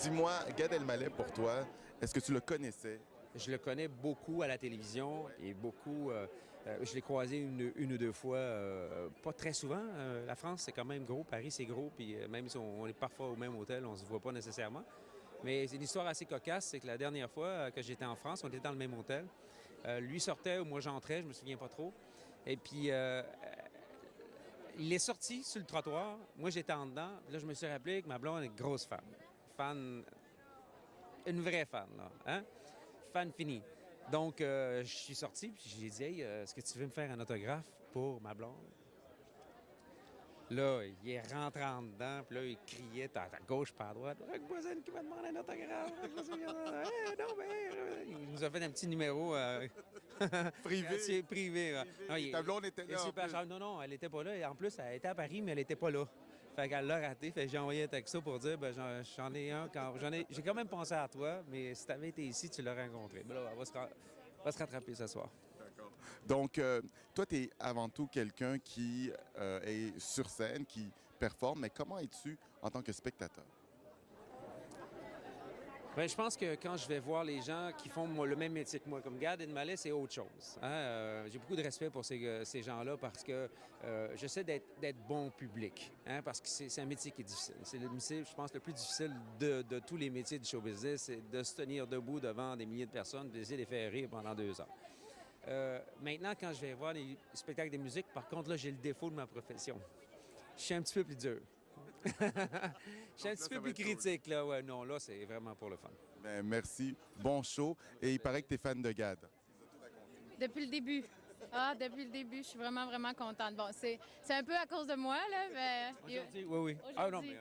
Dis-moi, Gad Elmaleh, pour toi, est-ce que tu le connaissais? Je le connais beaucoup à la télévision et beaucoup. Je l'ai croisé une ou deux fois, pas très souvent. La France, c'est quand même gros. Paris, c'est gros. Puis même si on est parfois au même hôtel, on se voit pas nécessairement. Mais c'est une histoire assez cocasse. C'est que la dernière fois que j'étais en France, on était dans le même hôtel. Lui sortait ou moi j'entrais, je me souviens pas trop. Et puis, il est sorti sur le trottoir. Moi, j'étais en dedans. Là, je me suis rappelé que ma blonde est une grosse fan. Fan, une vraie fan, là. Hein? Fan fini. Donc, je suis sorti, puis j'ai dit, hey, est-ce que tu veux me faire un autographe pour ma blonde? Là, il est rentré en dedans, puis là, il criait à gauche, pas à droite. Rock Voisine qui m'a demandé un autographe. Non, mais. Il nous a fait un petit numéro Privé. privé. Là. Non, Et ta blonde était il est là en super plus. cher. Non, non, elle était pas là. Et en plus, elle était à Paris, mais elle était pas là. Fait qu'elle l'a raté. Fait que j'ai envoyé un texto pour dire, ben, j'en ai un. J'ai quand même pensé à toi, mais si t'avais été ici, tu l'aurais rencontré. Ben là, on va se rattraper ce soir. D'accord. Donc, toi, tu es avant tout quelqu'un qui est sur scène, qui performe, mais comment es-tu en tant que spectateur? Bien, je pense que quand je vais voir les gens qui font le même métier que moi, comme Gad Elmaleh, c'est autre chose. Hein. J'ai beaucoup de respect pour ces gens-là parce que j'essaie d'être bon public, hein, parce que c'est un métier qui est difficile. C'est le métier, je pense, le plus difficile de tous les métiers du show business, c'est de se tenir debout devant des milliers de personnes, d'essayer de les faire rire pendant 2 heures. Maintenant, quand je vais voir les spectacles de musique, par contre, là, j'ai le défaut de ma profession. Je suis un petit peu plus dur. Je suis un petit peu plus critique, là. Ouais, non, là, c'est vraiment pour le fun. Ben, merci. Bon show. Et il paraît que tu es fan de Gad. Depuis le début. Ah, depuis le début, je suis vraiment, vraiment contente. Bon, c'est un peu à cause de moi, là, mais... Aujourd'hui, oui. Ah non, mais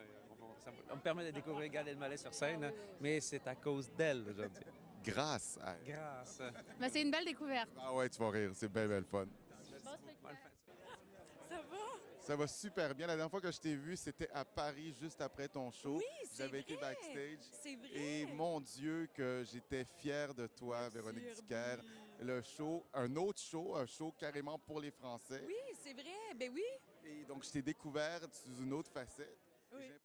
ça me permet de découvrir Gad Elmaleh sur scène, hein, mais c'est à cause d'elle aujourd'hui. Grâce à elle. Grâce. Mais c'est une belle découverte. Ah ouais, tu vas rire. C'est bien, bien le fun. Ça va? Ça va super bien. La dernière fois que je t'ai vu, c'était à Paris, juste après ton show. Oui, c'est J'avais été vrai. backstage. C'est vrai. Et mon Dieu, que j'étais fier de toi, Véronique Merci, Dicker. Herbie. Le show, un show carrément pour les Français. Oui, c'est vrai. Ben oui. Et donc, je t'ai découvert sous une autre facette. Et Oui. j'ai l'impression